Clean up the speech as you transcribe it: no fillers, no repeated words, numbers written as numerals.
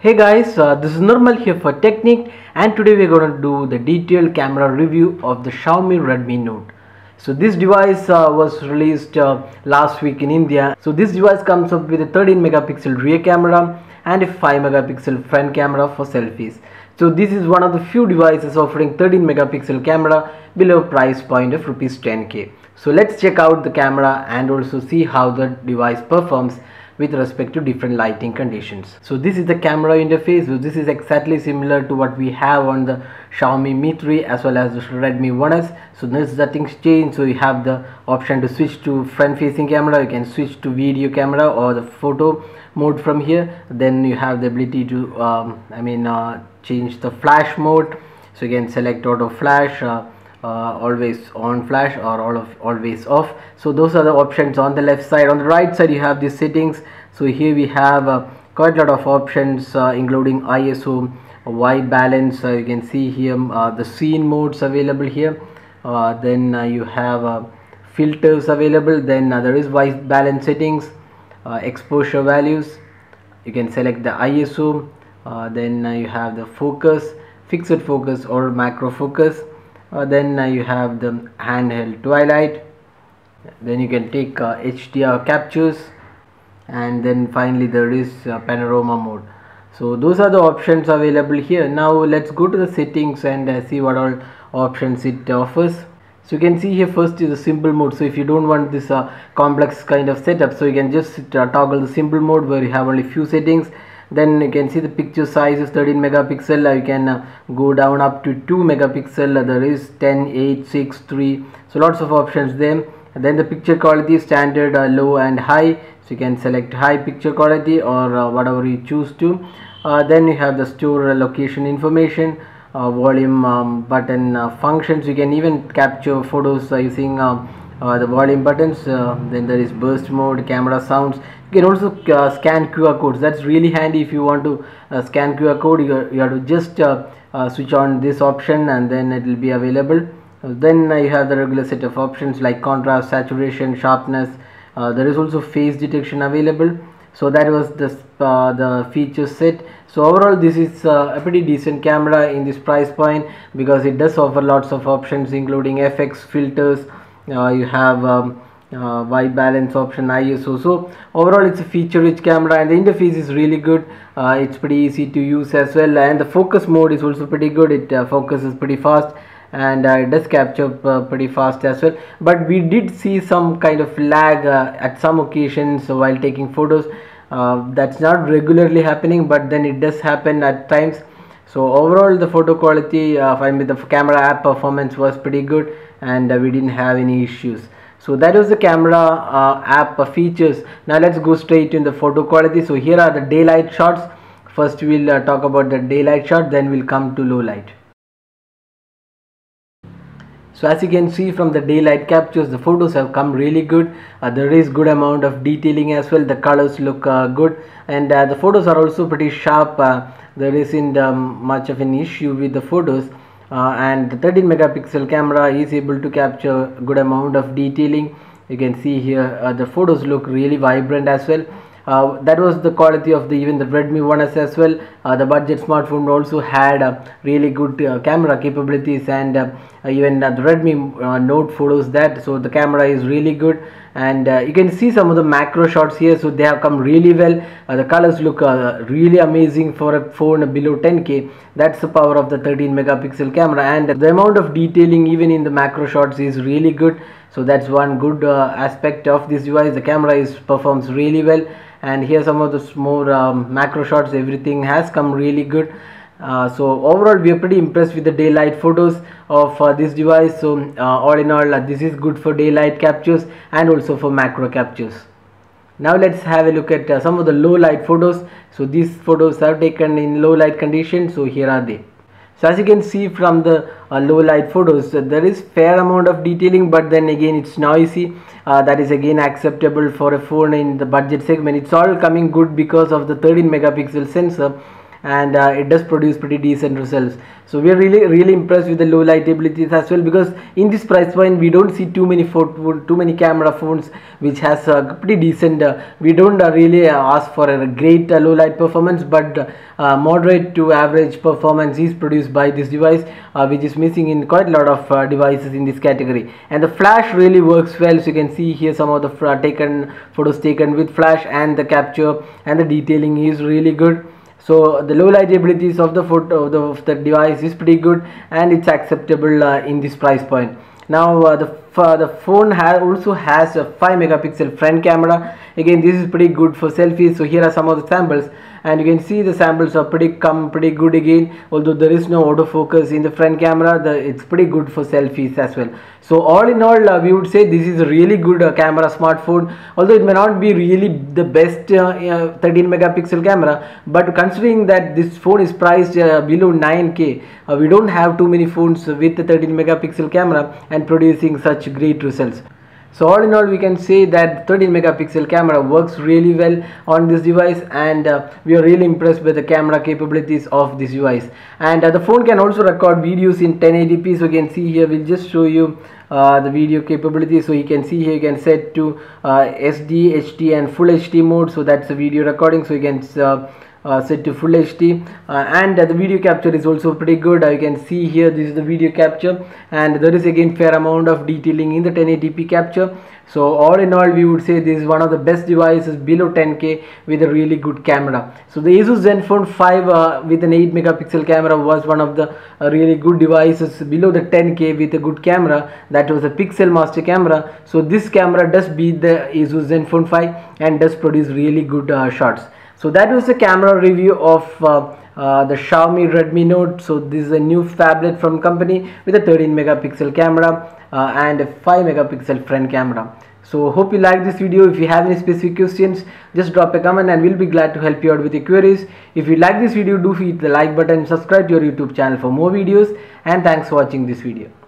Hey guys, this is Normal here for Technique, and today we're going to do the detailed camera review of the Xiaomi Redmi Note. So this device was released last week in India. So this device comes up with a 13 megapixel rear camera and a 5 megapixel front camera for selfies. So this is one of the few devices offering 13 megapixel camera below price point of rupees 10k. So let's check out the camera and also see how the device performs with respect to different lighting conditions. So this is the camera interface. So this is exactly similar to what we have on the Xiaomi Mi 3 as well as the Redmi 1S. So this the things change. So you have the option to switch to front facing camera, you can switch to video camera or the photo mode from here. Then you have the ability to change the flash mode. So you can select auto flash, always on flash, or always off. So those are the options on the left side. On the right side you have the settings. So here we have quite a lot of options, including ISO, white balance. You can see here the scene modes available here. Then you have filters available. Then there is white balance settings, exposure values. You can select the ISO. Then you have the focus, fixed focus or macro focus. Then you have the handheld twilight. Then you can take HDR captures, and then finally there is panorama mode. So those are the options available here. Now let's go to the settings and see what all options it offers. So you can see here first is the simple mode. So if you don't want this complex kind of setup, so you can just toggle the simple mode where you have only few settings. Then you can see the picture size is 13 megapixel. You can go down up to 2 megapixel. There is 10, 8, 6, 3. So lots of options there. And then the picture quality is standard, low and high. So you can select high picture quality or whatever you choose to. Then you have the store location information, volume button functions. You can even capture photos using the volume buttons. Then there is burst mode, camera sounds. You can also scan QR codes. That's really handy. If you want to scan QR code, you have to just switch on this option and then it will be available. Then you have the regular set of options like contrast, saturation, sharpness. There is also face detection available. So that was the feature set. So overall this is a pretty decent camera in this price point, because it does offer lots of options including FX, filters. You have white balance option, ISO. So overall it's a feature rich camera, and the interface is really good. It's pretty easy to use as well, and the focus mode is also pretty good. It focuses pretty fast, and it does capture pretty fast as well. But we did see some kind of lag at some occasions while taking photos. That's not regularly happening, but then it does happen at times. So overall the photo quality, the camera app performance was pretty good, and we didn't have any issues. So that was the camera app features. Now let's go straight in the photo quality. So here are the daylight shots. First we'll talk about the daylight shot, then we'll come to low light. So as you can see from the daylight captures, the photos have come really good. There is good amount of detailing as well. The colors look good, and the photos are also pretty sharp. There isn't much of an issue with the photos. And the 13 megapixel camera is able to capture good amount of detailing. You can see here the photos look really vibrant as well. That was the quality of even the Redmi 1S as well. The budget smartphone also had really good camera capabilities, and even the Redmi Note photos that. So the camera is really good, and you can see some of the macro shots here. So they have come really well. The colors look really amazing for a phone below 10k. That's the power of the 13 megapixel camera, and the amount of detailing even in the macro shots is really good. So that's one good aspect of this device. The camera performs really well, and here some of the more macro shots. Everything has come really good. So overall we are pretty impressed with the daylight photos of this device. So all in all, this is good for daylight captures and also for macro captures. Now let's have a look at some of the low light photos. So these photos are taken in low light conditions. So here are they. So as you can see from the low light photos, there is fair amount of detailing, but then again it's noisy. That is again acceptable for a phone in the budget segment. It's all coming good because of the 13 megapixel sensor, and it does produce pretty decent results. So we are really impressed with the low light abilities as well, because in this price point we don't see too many camera phones which has pretty decent we don't really ask for a great low light performance, but moderate to average performance is produced by this device, which is missing in quite a lot of devices in this category. And the flash really works well, so you can see here some of the photos taken with flash, and the capture and the detailing is really good. So the low light abilities of the the device is pretty good, and it's acceptable in this price point. Now the phone also has a 5 megapixel front camera. Again, this is pretty good for selfies. So here are some of the samples, and you can see the samples are pretty good again. Although there is no autofocus in the front camera, it's pretty good for selfies as well. So all in all, we would say this is a really good camera smartphone. Although it may not be really the best 13 megapixel camera, but considering that this phone is priced below 9K, we don't have too many phones with the 13 megapixel camera and producing such great results. So all in all, we can say that 13 megapixel camera works really well on this device, and we are really impressed with the camera capabilities of this device. And the phone can also record videos in 1080p. So you can see here, we'll just show you the video capability. So you can see here, you can set to SD, HD and full HD mode. So that's the video recording. So you can set to full HD, and the video capture is also pretty good. You can see here, this is the video capture, and there is again fair amount of detailing in the 1080p capture. So all in all, we would say this is one of the best devices below 10K with a really good camera. So the Asus Zenfone 5 with an 8 megapixel camera was one of the really good devices below the 10K with a good camera. That was a Pixel Master camera. So this camera does beat the Asus Zenfone 5 and does produce really good shots. So that was the camera review of the Xiaomi Redmi Note. So this is a new phablet from company with a 13 megapixel camera and a 5 megapixel front camera. So hope you like this video. If you have any specific questions, just drop a comment and we'll be glad to help you out with your queries. If you like this video, do hit the like button, subscribe to your YouTube channel for more videos, and thanks for watching this video.